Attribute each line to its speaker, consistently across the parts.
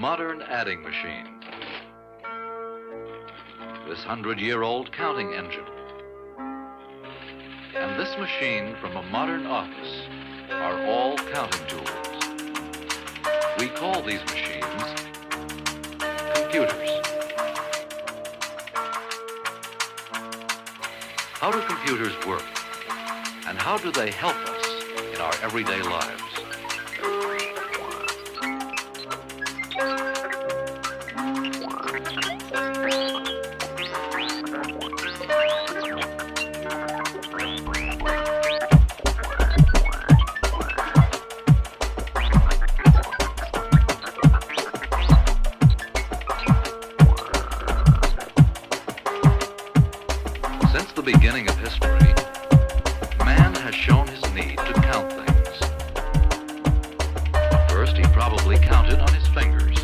Speaker 1: modern adding machine. This 100-year-old counting engine. And this machine from a modern office are all counting tools. We call these machines computers. How do computers work? And how do they help us in our everyday lives? Since the beginning of history, man has shown his need to count things. At first, he probably counted on his fingers.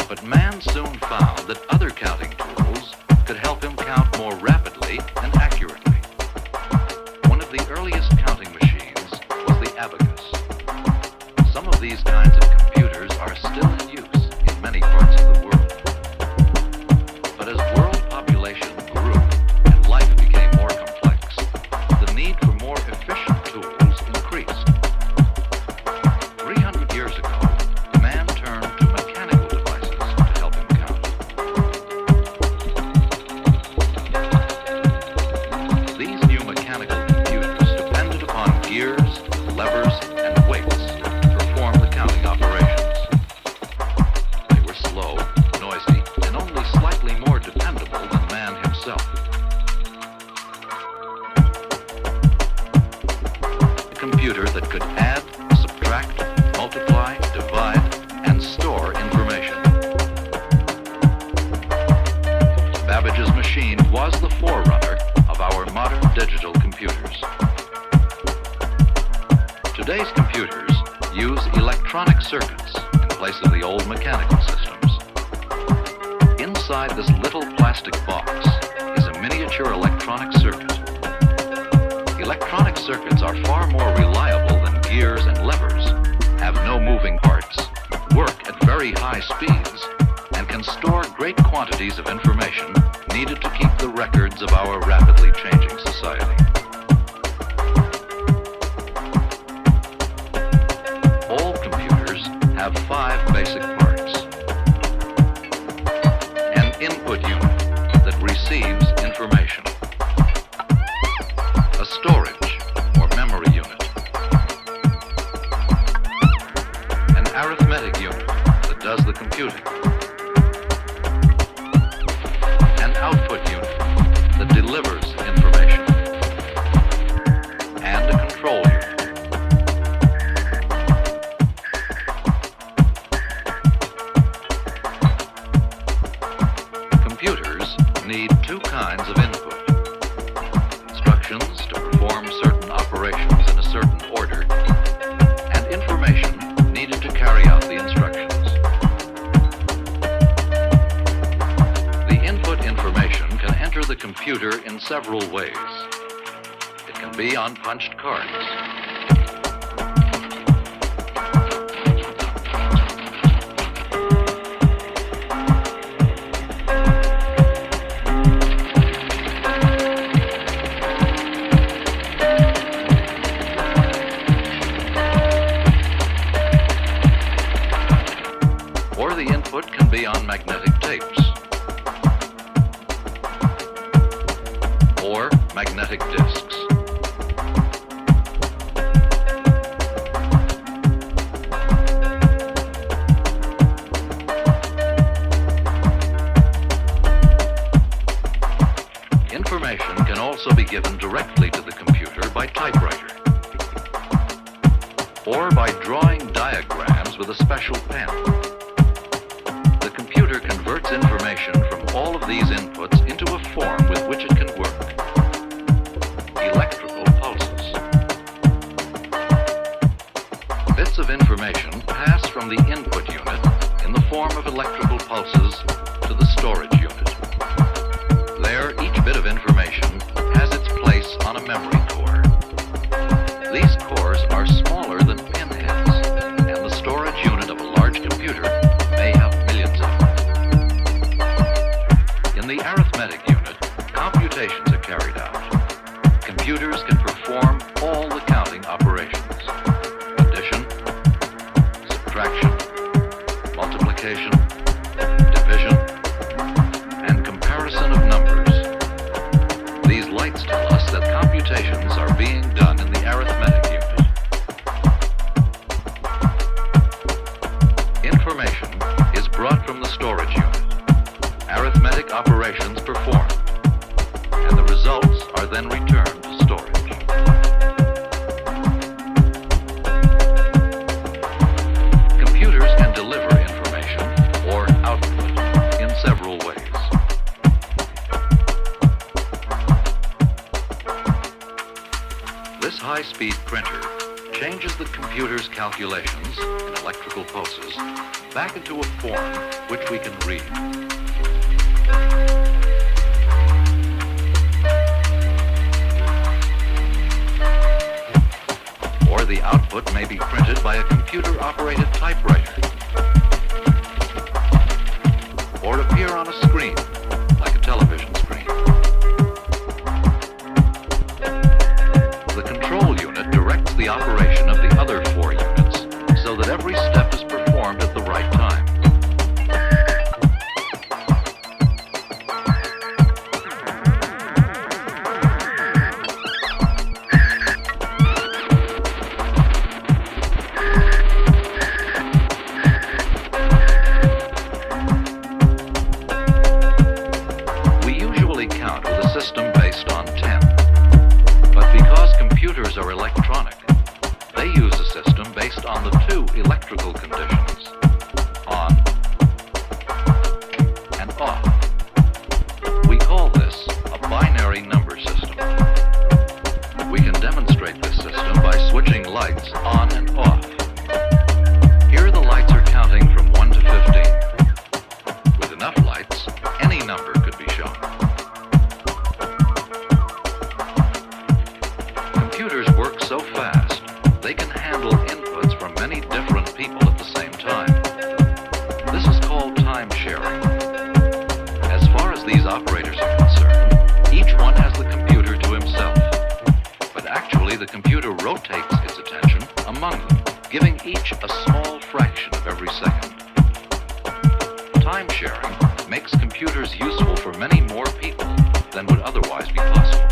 Speaker 1: But man soon found that other counting tools could help him count more rapidly and accurately. One of the earliest counting machines was the abacus. Some of these kinds of computers are still in use in many parts of the world. But as world population grew and life became more complex, the need for more efficient tools increased. 300 years ago, man turned to mechanical devices to help him count. These new mechanical computers depended upon gears, levers, and weights to perform the counting operations. They were slow, noisy, and only slightly more dependable than man himself. A computer that could add, subtract, multiply, divide, and store information. Babbage's machine was the forerunner of our modern digital computers. Today's computers use electronic circuits in place of the old mechanical systems. Inside this little plastic box is a miniature electronic circuit. Electronic circuits are far more reliable than gears and levers, have no moving parts, work at very high speeds, and can store great quantities of information needed to keep the records of our rapidly changing society. All computers have 5 basic parts. An input unit that receives information. A storage or memory unit. An arithmetic unit that does the computing. An output unit that delivers information. And a control unit. Computers need 2 kinds of input. Instructions to perform certain operations in a certain order, and information needed to carry out the instructions. The input information can enter the computer in several ways. It can be on punched cards. Or the input can be on magnetic tapes, or magnetic discs. Information can also be given directly to the computer by typewriter, or by drawing diagrams with a special pen. The computer converts information from all of these inputs into a form with which it can work. Electrical pulses. Bits of information pass from the input unit in the form of electrical pulses to the storage unit. There, each bit of information has its place on a memory core. These cores are smaller than pinheads, and the storage unit of a large computer arithmetic unit, computations are carried out. Computers can perform all the counting operations: addition, subtraction, multiplication, division, and comparison of numbers. These lights tell us that computations are being done in the arithmetic unit. Information is brought from the storage unit, arithmetic operations performed, and the results are then returned to storage. Computers can deliver information or output in several ways. This high-speed printer changes the computer's calculations in electrical pulses back into a form which we can read. Or the output may be printed by a computer-operated typewriter, or appear on a screen, like a television screen. The control unit directs the operation of the other 4 units so that every step is performed at the right time. We usually count with a system based on 10. But because computers are electronic, they use a system based on the 2 electrical conditions: on and off. We call this a binary number system. We can demonstrate this system by switching lights on and off. Here the lights are counting from 1 to 15. With enough lights, any number could be shown. Computers work so fast, they can handle inputs from many different people at the same time. This is called time sharing. As far as these operators are concerned, each one has the computer to himself. But actually, the computer rotates its attention among them, giving each a small fraction of every second. Time sharing makes computers useful for many more people than would otherwise be possible.